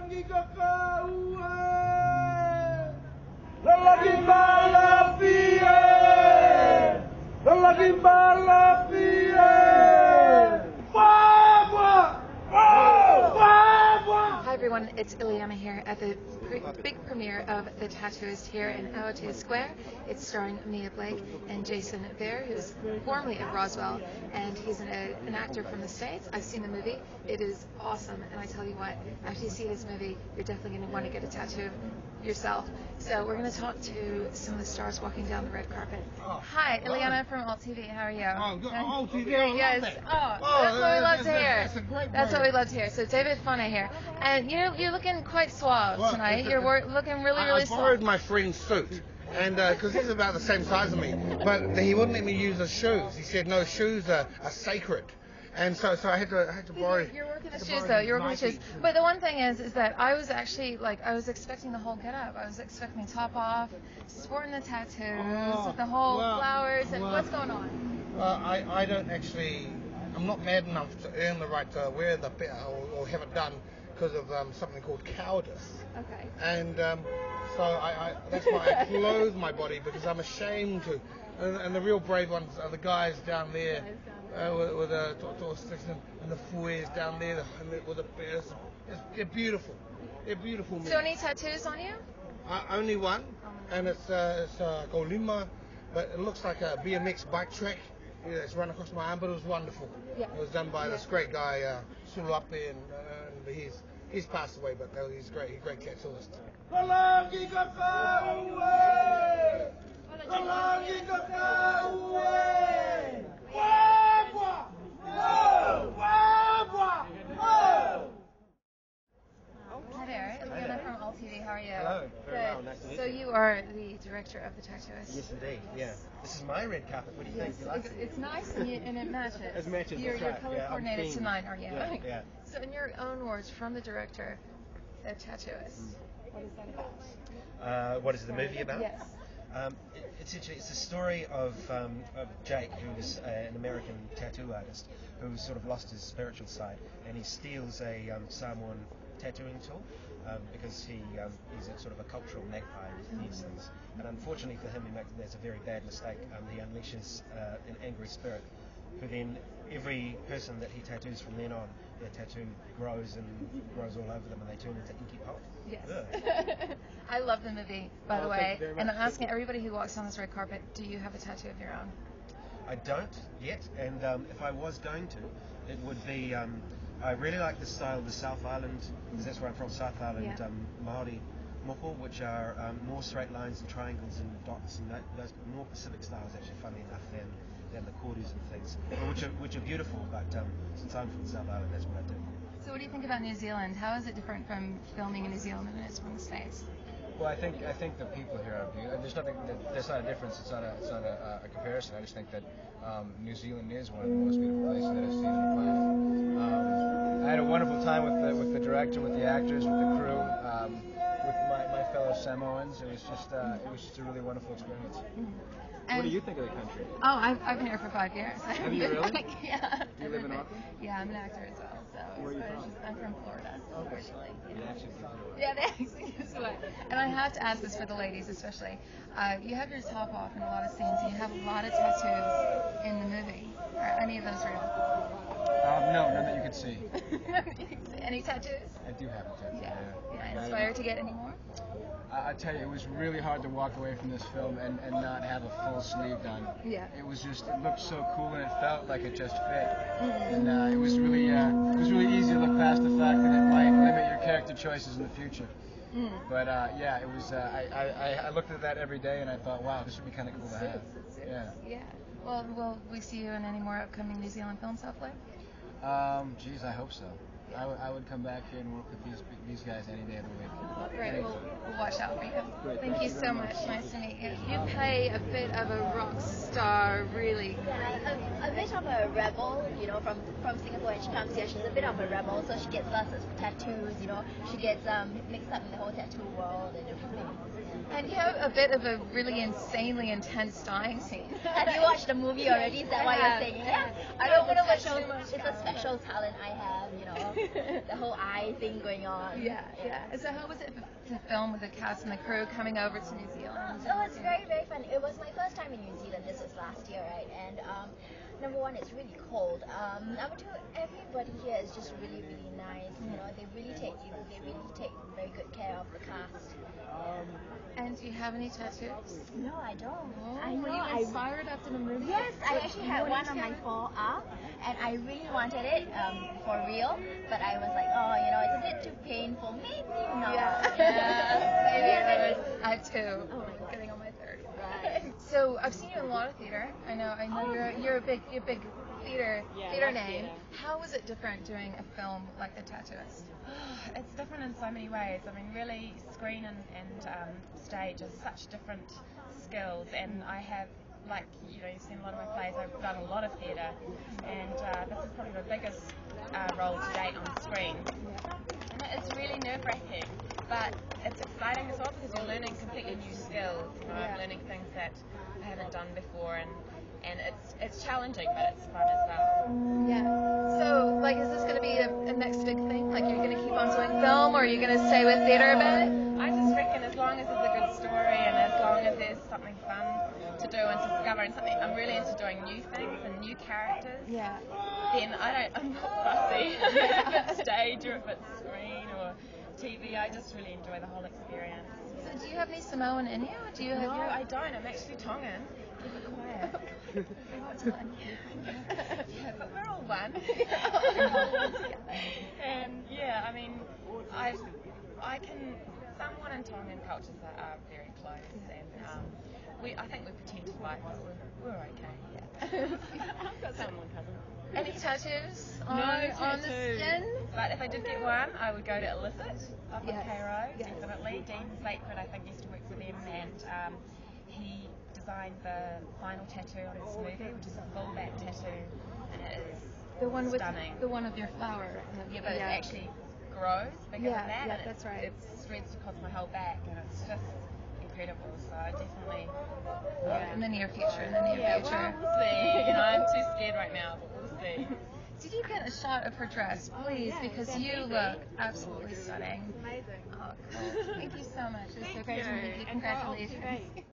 Hi everyone, it's Ileana here at the big premiere of The Tattooist here in Aotea Square. It's starring Mia Blake and Jason Bear, who's formerly of Roswell, and he's an actor from the States. I've seen the movie. It is awesome, and I tell you what, after you see this movie, you're definitely going to want to get a tattoo yourself. So we're going to talk to some of the stars walking down the red carpet. Hi, Ileana from Alt TV. How are you? Oh, good. Alt TV. Yes. That's what we love to hear. That's a great That's what word. we love to hear. So David Fonna here, and you're looking quite suave tonight. You're looking really I suave. borrowed my friend's suit, and because he's about the same size as me, but he wouldn't let me use the shoes. He said no, shoes are sacred. And so I had to borrow. You're working the shoes though. You're working the shoes. But the one thing is that I was actually I was expecting the whole getup. I was expecting the top off, sporting the tattoos, the whole flowers, and what's going on? Well, I don't actually. I'm not mad enough to earn the right to wear the or have it done because of something called cowardice. Okay. And so that's why I clothe my body, because I'm ashamed to. And the real brave ones are the guys down there. With the sticks and the fuis down there, with the bears. They're beautiful. They're beautiful men. So any tattoos on you? Only one, and it's Golima, but it looks like a BMX bike track. Yeah, it's run across my arm, but it was wonderful. Yeah. It was done by this great guy, Sulape, and he's passed away, but he's great. He's a great tattooist. Hi there, Ileana from Alt TV. How are you? Hello, very well, nice to meet So you. you are the director of The Tattooist. Yes, indeed. Yeah. This is my red carpet. What do you Yes, think? You like it? it's nice and it matches. It matches, You're that's right. color Yeah, I'm coordinated keen. tonight, are you? Yeah. So in your own words, from the director, The Tattooist, what is that about? What is the movie about? Yes. It's a story of Jake, who's an American tattoo artist who's sort of lost his spiritual side, and he steals a Samoan tattooing tool because he's a sort of a cultural magpie with these things. And unfortunately for him, there's a very bad mistake. He unleashes an angry spirit, who then every person that he tattoos from then on, their tattoo grows all over them, and they turn into inky pulp. Yes. I love the movie, by the thank way. you very And much. I'm asking everybody who walks on this red carpet, do you have a tattoo of your own? I don't yet, and if I was going to, it would be. I really like the style of the South Island, because that's where I'm from, South Island Māori moko, which are more straight lines and triangles and dots, and those more Pacific styles, actually, funnily enough, than the cordis and things, which are beautiful. But since I'm from the South Island, that's what I do. So what do you think about New Zealand? How is it different from filming in New Zealand than it is from the States? Well, I think the people here are beautiful. There's not a difference. It's not a comparison. I just think that New Zealand is one of the most beautiful places that I've seen on the planet. I had a wonderful time with the director, with the actors, with the crew, with my fellow Samoans. It was just a really wonderful experience. And What do you think of the country? Oh, I've been here for 5 years. Have you really? Yeah. Do you live in Auckland? Yeah, I'm an actor as well. So Where are you from? I'm from Florida, unfortunately. The accent gives it away. Yeah, the accent is what. And I have to ask this for the ladies, especially. You have your top off in a lot of scenes, and you have a lot of tattoos in the movie. Are any of those real? No, none that you can see. Any tattoos? I do have a tattoo. Yeah. Inspired to get any more? I tell you, it was really hard to walk away from this film and not have a full sleeve done. Yeah. It looked so cool, and it felt like it just fit. And it was really easy to look past the fact that it might limit your character choices in the future. But yeah, it was. I looked at that every day, and I thought, wow, this would be kind of cool to have. Yeah. Well, will we see you in any more upcoming New Zealand films, hopefully? Geez, I hope so. I would come back here and work with these guys any day of the week. Great. We'll watch out for you. Great. Thank you so much. Nice to meet you. You play a bit of a rock star, really. A bit of a rebel, from Singapore, and she comes here. She's a bit of a rebel, so she gets lots of tattoos. She gets mixed up in the whole tattoo world and everything. And you have a bit of a really insanely intense dying scene. Have you watched the movie already? Is that why you're saying? Yeah. I don't want to watch It's too much. a special talent I have. the whole eye thing going on. Yeah. So how was it to film with the cast and the crew coming over to New Zealand? Oh, it's very, very fun. It was my first time in New Zealand. This was last year, right? And number one, it's really cold. Number two, everybody here is just really, really nice. You know, they really take very good care of the cast. And do you have any tattoos? No, I don't. Oh, I know. were you inspired after the movie? Yes, I actually had one on my forearm, and I really wanted it for real, but I was like, oh, you know, it's a bit too painful. Maybe not. Yeah. I have two. Oh my God. Getting on my third. Right. So I've seen you in a lot of theater. I know you're a big theater name. Theater. How was it different doing a film like The Tattooist? It's different in so many ways. I mean, really, screen and stage are such different skills, and I have, like, you know, you've seen a lot of my plays, I've done a lot of theatre, and this is probably my biggest role to date on screen. And it's really nerve-wracking, but it's exciting as well because you're learning completely new skills. You know, I'm learning things that I haven't done before, and it's challenging, but it's fun as well. Yeah. So, like, is this going to be a next big thing? Like, you're going to keep on doing film, or are you going to stay with theatre a bit? I just reckon as long as it's a good story and as long as there's something fun to do and to discover and something, I'm really into doing new things and new characters. Yeah. Then I'm not fussy if it's stage or if it's screen or TV. I just really enjoy the whole experience. So, do you have any Samoan in you? Do you have No, I don't. I'm actually Tongan. Keep it quiet. Yeah, but we're all one. And yeah, I mean, I can. Samoan and Tongan cultures are very close, and I think we pretend to fight, but we're okay. I've got Samoan cousins. Any tattoos on the tattoos. skin? But if I did get one, I would go to Illicit up on Yes. Cairo, Yes. definitely. Dean Sacred, I think, used to work for them, and he designed the final tattoo on this movie, which is a full back tattoo, and it is The one with stunning. the one of your flower. Yeah, but it actually grows bigger than that. Yeah, and that's right. It spreads across my whole back, and it's just incredible. So I definitely, In the near future. Well, we'll see. You know, I'm too scared right now, but we'll see. Did you get a shot of her dress, please? Because you look absolutely stunning. Amazing. Oh, cool. Thank you so much. It was so great to meet you. Congratulations.